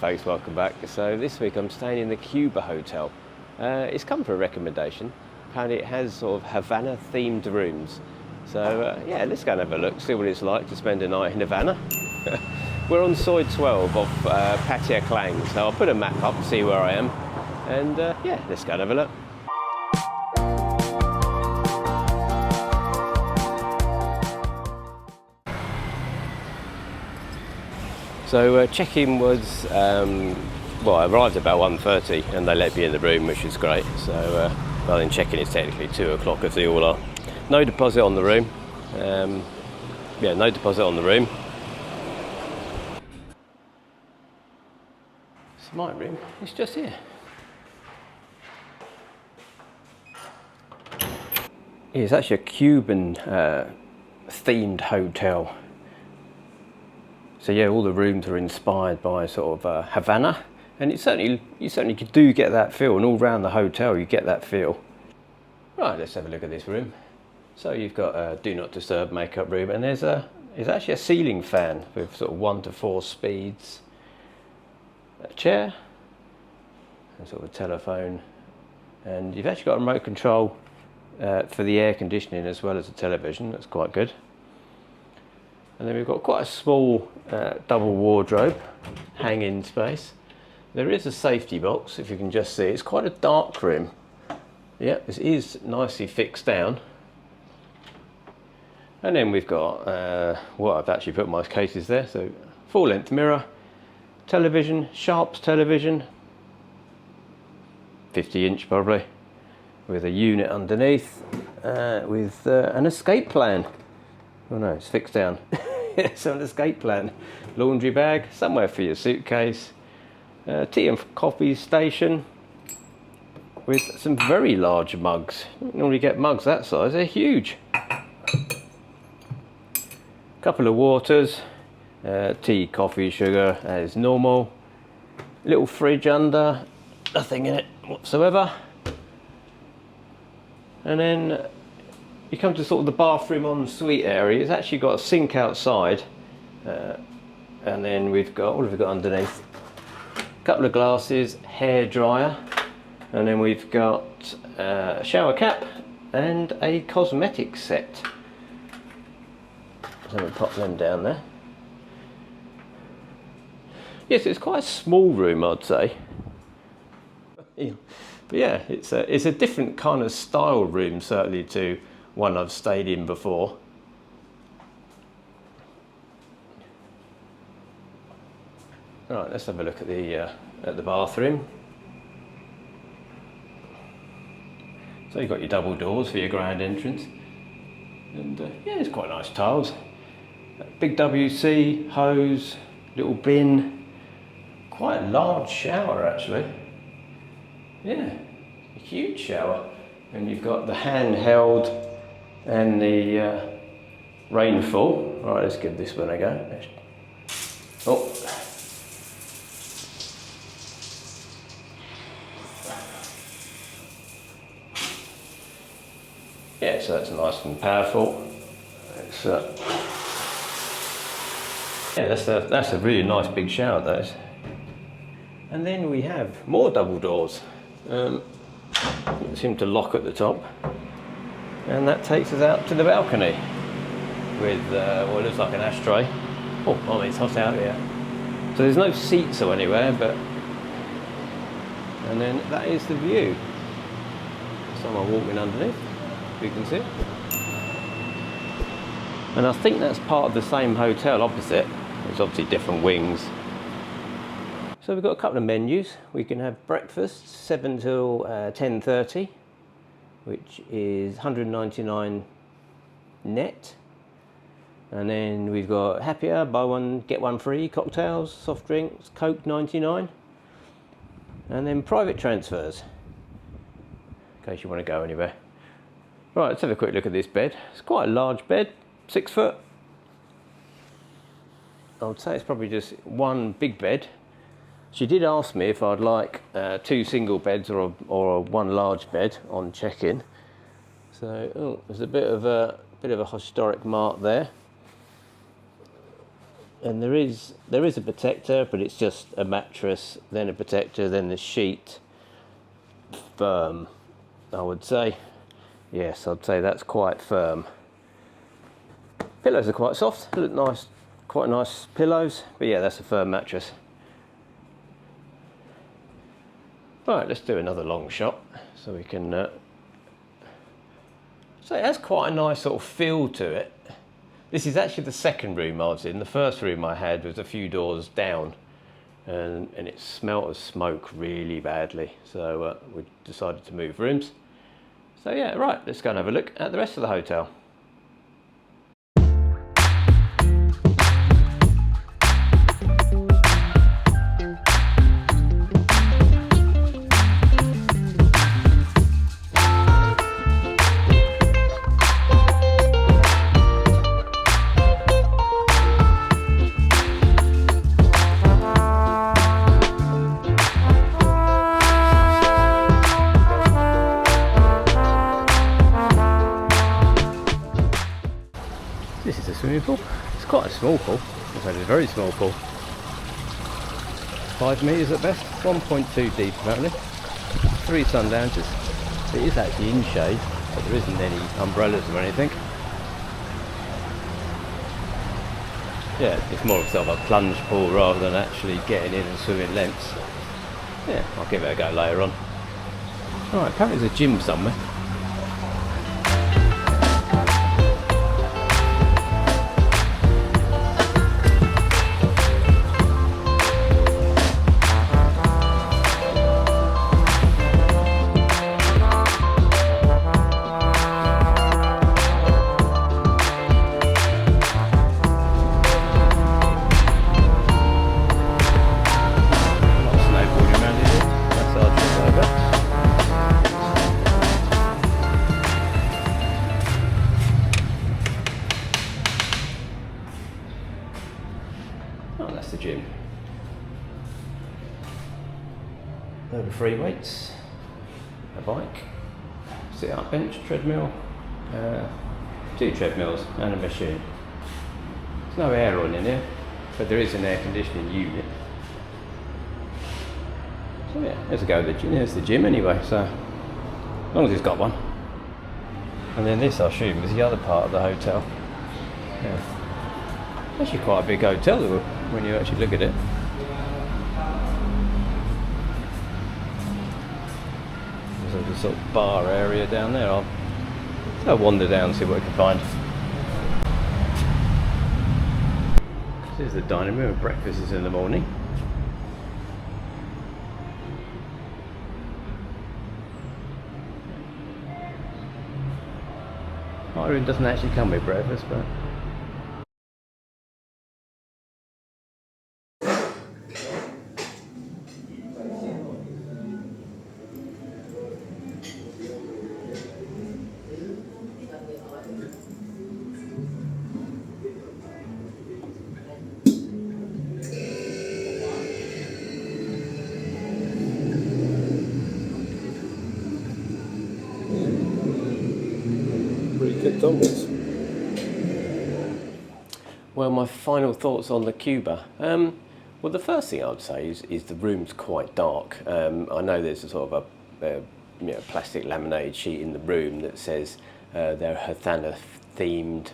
folks, welcome back. So this week I'm staying in the Quba Hotel. It's come for a recommendation. Apparently it has sort of Havanna themed rooms. So yeah, let's go and have a look, see what it's like to spend a night in Havanna. We're on Soi12 off Pattaya Klang, so I'll put a map up, see where I am, and yeah, let's go and have a look. So check-in was, well, I arrived about 1:30 and they let me in the room, which is great. So rather than check-in, it's technically 2 o'clock as they all are. No deposit on the room. Yeah, no deposit on the room. It's my room, it's just here. Yeah, it's actually a Cuban themed hotel. So yeah, all the rooms are inspired by sort of Havanna, and you certainly do get that feel, and all around the hotel you get that feel. Right, let's have a look at this room. So you've got a do not disturb makeup room, and there's actually a ceiling fan with sort of 1 to 4 speeds, a chair, and sort of a telephone, and you've actually got a remote control for the air conditioning as well as a television. That's quite good. And then we've got quite a small double wardrobe, hanging space. There is a safety box, if you can just see. It's quite a dark room. Yeah, this is nicely fixed down. And then we've got, well, I've actually put my cases there. So full-length mirror, television, Sharp's television, 50-inch probably, with a unit underneath, with an escape plan. Oh no, it's fixed down. It's an escape plan. Laundry bag, somewhere for your suitcase. Tea and coffee station with some very large mugs. You don't normally get mugs that size, they're huge. Couple of waters, tea, coffee, sugar as normal. Little fridge under, nothing in it whatsoever. And then you come to sort of the bathroom en suite area. It's actually got a sink outside, and then we've got, what have we got underneath? A couple of glasses, hair dryer, and then we've got a shower cap and a cosmetic set. So we'll pop them down there. Yes, it's quite a small room, I'd say. But yeah, it's a different kind of style room, certainly to one I've stayed in before. Right, let's have a look at the bathroom. So you've got your double doors for your grand entrance, and yeah, it's quite nice tiles. Big WC hose, little bin, quite a large shower actually. Yeah, a huge shower, and you've got the handheld and the rainfall. Right, let's give this one a go. Oh. Yeah, so that's nice and powerful. It's, yeah, that's a really nice big shower, that is. And then we have more double doors. Seem to lock at the top. And that takes us out to the balcony with what looks like an ashtray. Oh, it's hot out here. So there's no seats or anywhere, but... And then that is the view. Someone walking underneath, you can see. And I think that's part of the same hotel opposite. There's obviously different wings. So we've got a couple of menus. We can have breakfast 7 till 10:30. Which is 199 net, and then we've got happier, buy one get one free, cocktails, soft drinks, Coke 99, and then private transfers in case you want to go anywhere. Right, let's have a quick look at this bed. It's quite a large bed, 6 foot. I would say it's probably just one big bed. She did ask me if I'd like 2 single beds or one large bed on check-in. So there's a bit of a historic mark there. And there is a protector, but it's just a mattress, then a protector, then the sheet. Firm, I would say. Yes, I'd say that's quite firm. Pillows are quite soft, look nice, quite nice pillows, but yeah, that's a firm mattress. Right, let's do another long shot so we can. So it has quite a nice sort of feel to it. This is actually the second room I was in. The first room I had was a few doors down, and it smelt of smoke really badly. So we decided to move rooms. So yeah, right, let's go and have a look at the rest of the hotel. This is a swimming pool. It's quite a small pool. In fact, it's a very small pool. 5 metres at best, 1.2 deep apparently. 3 sun lounges. It is actually in shade, but there isn't any umbrellas or anything. Yeah, it's more of sort of a plunge pool rather than actually getting in and swimming lengths. Yeah, I'll give it a go later on. Alright, apparently there's a gym somewhere. Oh, that's the gym. Over 3 weights, a bike, sit-up bench, treadmill, 2 treadmills and a machine. There's no air on in here, but there is an air conditioning unit. So yeah, there's a go. There's the gym anyway, so as long as it's got one. And then this, I assume, is the other part of the hotel. Yeah. Actually quite a big hotel when you actually look at it. There's a sort of bar area down there. I'll wander down and see what we can find. This is the dining room. Breakfast is in the morning. My room doesn't actually come with breakfast, but onwards. Well, my final thoughts on the Quba. Well, the first thing I would say is the room's quite dark. I know there's a sort of a plastic laminated sheet in the room that says they're Havanna themed,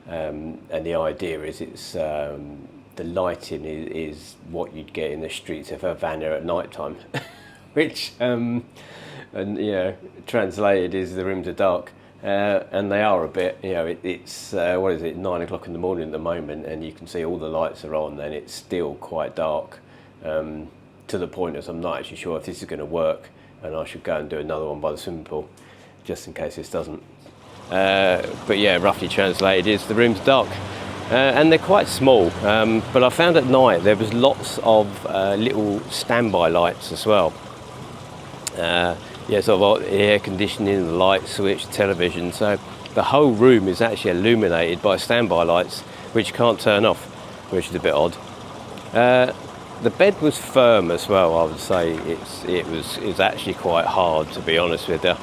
and the idea is it's the lighting is what you'd get in the streets of Havanna at night time, which and translated is the rooms are dark. And they are a bit, it's, what is it, 9 o'clock in the morning at the moment, and you can see all the lights are on and it's still quite dark, to the point that I'm not actually sure if this is going to work, and I should go and do another one by the swimming pool, just in case this doesn't. But yeah, roughly translated is the room's dark. And they're quite small, but I found at night there was lots of little standby lights as well. Sort of air conditioning, the light switch, television. So the whole room is actually illuminated by standby lights, which you can't turn off, which is a bit odd. The bed was firm as well. I would say it was actually quite hard, to be honest with you.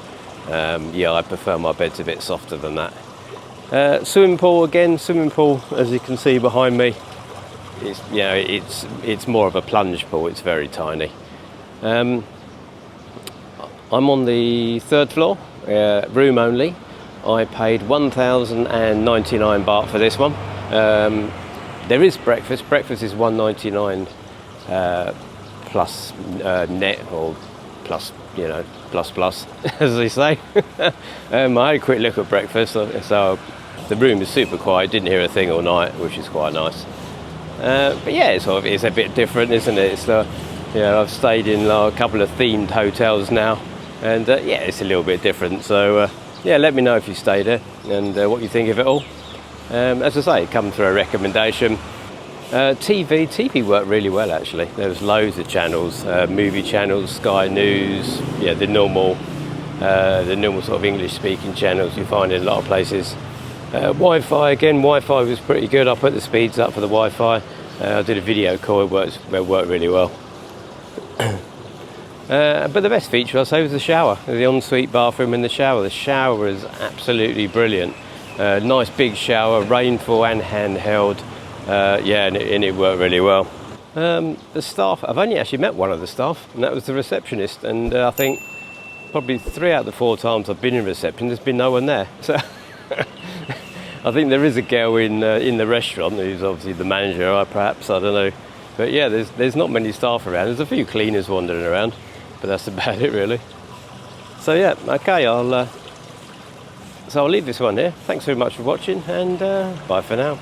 I prefer my beds a bit softer than that. Swimming pool again. Swimming pool, as you can see behind me, it's you know it's more of a plunge pool. It's very tiny. I'm on the 3rd floor, room only. I paid 1,099 baht for this one. There is breakfast. Breakfast is 199 plus net, or plus, you know, plus as they say. I had a quick look at breakfast, so the room is super quiet. Didn't hear a thing all night, which is quite nice. But yeah, it's a bit different, isn't it? It's I've stayed in a couple of themed hotels now, and yeah, it's a little bit different. So yeah, let me know if you stay there and what you think of it all. As I say, it comes through a recommendation. TV worked really well actually. There was loads of channels, movie channels, Sky News, yeah, the normal sort of English speaking channels you find in a lot of places. Wi-Fi, again, Wi-Fi was pretty good. I put the speeds up for the Wi-Fi. I did a video call, it worked really well. But the best feature, I'll say, was the shower, the ensuite bathroom and the shower. The shower is absolutely brilliant. Nice big shower, rainfall and handheld. Yeah, and it worked really well. The staff, I've only actually met one of the staff, and that was the receptionist. And I think probably 3 out of the 4 times I've been in reception, there's been no one there. So I think there is a girl in the restaurant who's obviously the manager, perhaps, I don't know. But yeah, there's not many staff around. There's a few cleaners wandering around, but that's about it really. So yeah, okay, I'll leave this one here. Thanks very much for watching, and bye for now.